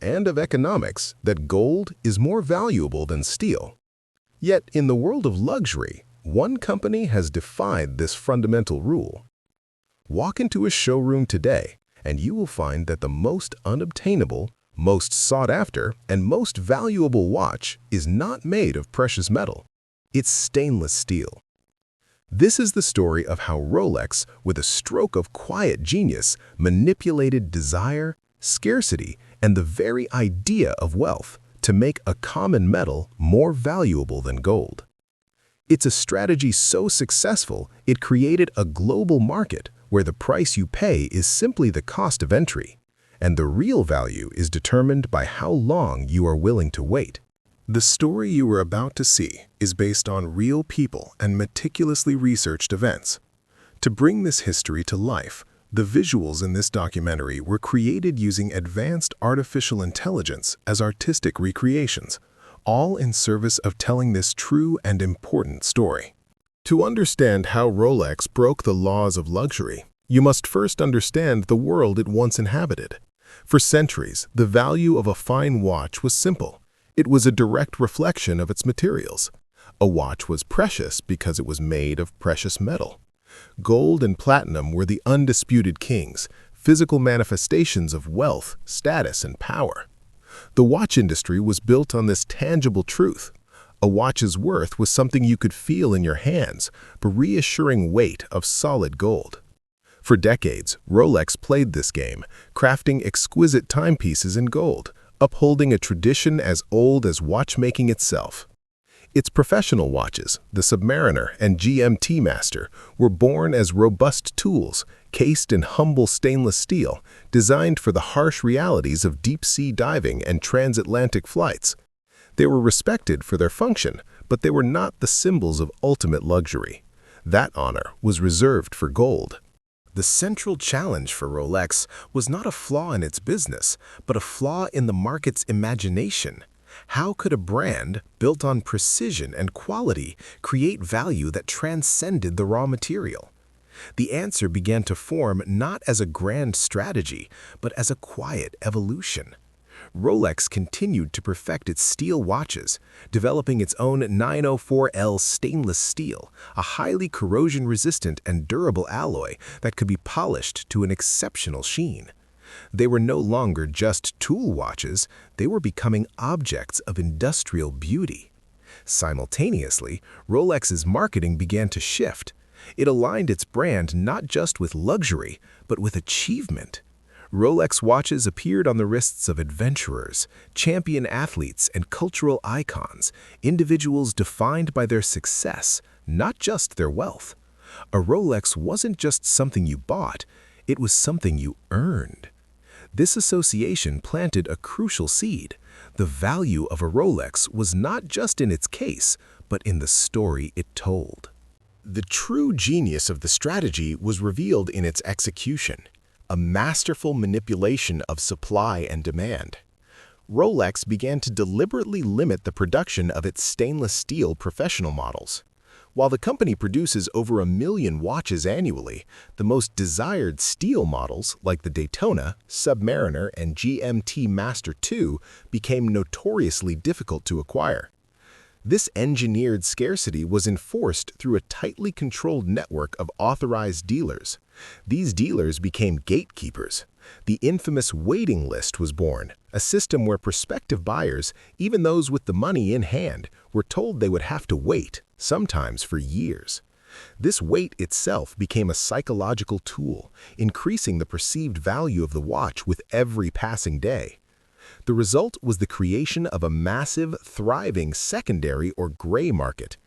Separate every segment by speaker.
Speaker 1: and of economics that gold is more valuable than steel. Yet, in the world of luxury, one company has defied this fundamental rule. Walk into a showroom today, and you will find that the most unobtainable, most sought after, and most valuable watch is not made of precious metal. It's stainless steel. This is the story of how Rolex, with a stroke of quiet genius, manipulated desire, scarcity, and the very idea of wealth to make a common metal more valuable than gold. It's a strategy so successful it created a global market where the price you pay is simply the cost of entry, and the real value is determined by how long you are willing to wait. The story you are about to see is based on real people and meticulously researched events. To bring this history to life, the visuals in this documentary were created using advanced artificial intelligence as artistic recreations, all in service of telling this true and important story. To understand how Rolex broke the laws of luxury, you must first understand the world it once inhabited. For centuries, the value of a fine watch was simple. It was a direct reflection of its materials. A watch was precious because it was made of precious metal. Gold and platinum were the undisputed kings, physical manifestations of wealth, status, and power. The watch industry was built on this tangible truth. A watch's worth was something you could feel in your hands, the reassuring weight of solid gold. For decades, Rolex played this game, crafting exquisite timepieces in gold, upholding a tradition as old as watchmaking itself. Its professional watches, the Submariner and GMT Master, were born as robust tools, cased in humble stainless steel, designed for the harsh realities of deep-sea diving and transatlantic flights. They were respected for their function, but they were not the symbols of ultimate luxury. That honor was reserved for gold. The central challenge for Rolex was not a flaw in its business, but a flaw in the market's imagination. How could a brand, built on precision and quality, create value that transcended the raw material? The answer began to form not as a grand strategy, but as a quiet evolution. Rolex continued to perfect its steel watches, developing its own 904L stainless steel, a highly corrosion-resistant and durable alloy that could be polished to an exceptional sheen. They were no longer just tool watches, they were becoming objects of industrial beauty. Simultaneously, Rolex's marketing began to shift. It aligned its brand not just with luxury, but with achievement. Rolex watches appeared on the wrists of adventurers, champion athletes, and cultural icons, individuals defined by their success, not just their wealth. A Rolex wasn't just something you bought, it was something you earned. This association planted a crucial seed. The value of a Rolex was not just in its case, but in the story it told. The true genius of the strategy was revealed in its execution. A masterful manipulation of supply and demand. Rolex began to deliberately limit the production of its stainless steel professional models. While the company produces over 1 million watches annually, the most desired steel models, like the Daytona, Submariner, and GMT Master II, became notoriously difficult to acquire. This engineered scarcity was enforced through a tightly controlled network of authorized dealers. These dealers became gatekeepers. The infamous waiting list was born, a system where prospective buyers, even those with the money in hand, were told they would have to wait, sometimes for years. This wait itself became a psychological tool, increasing the perceived value of the watch with every passing day. The result was the creation of a massive, thriving secondary or gray market.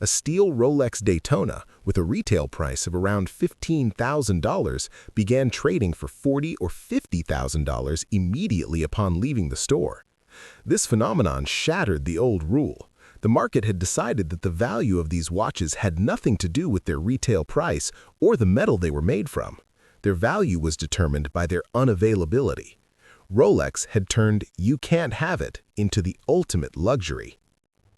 Speaker 1: A steel Rolex Daytona, with a retail price of around $15,000, began trading for $40,000 or $50,000 immediately upon leaving the store. This phenomenon shattered the old rule. The market had decided that the value of these watches had nothing to do with their retail price or the metal they were made from. Their value was determined by their unavailability. Rolex had turned "you can't have it" into the ultimate luxury.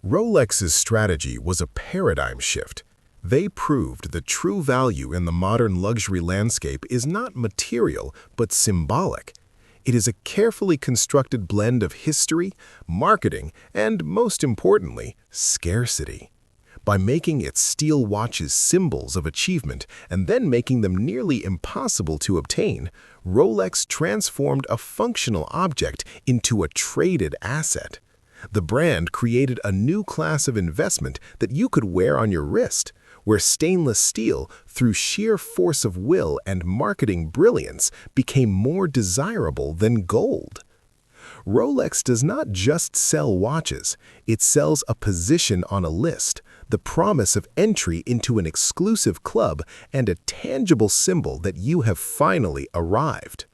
Speaker 1: Rolex's strategy was a paradigm shift. They proved the true value in the modern luxury landscape is not material but symbolic. It is a carefully constructed blend of history, marketing, and, most importantly, scarcity. By making its steel watches symbols of achievement and then making them nearly impossible to obtain, Rolex transformed a functional object into a traded asset. The brand created a new class of investment that you could wear on your wrist, where stainless steel, through sheer force of will and marketing brilliance, became more desirable than gold. Rolex does not just sell watches, it sells a position on a list, the promise of entry into an exclusive club, and a tangible symbol that you have finally arrived.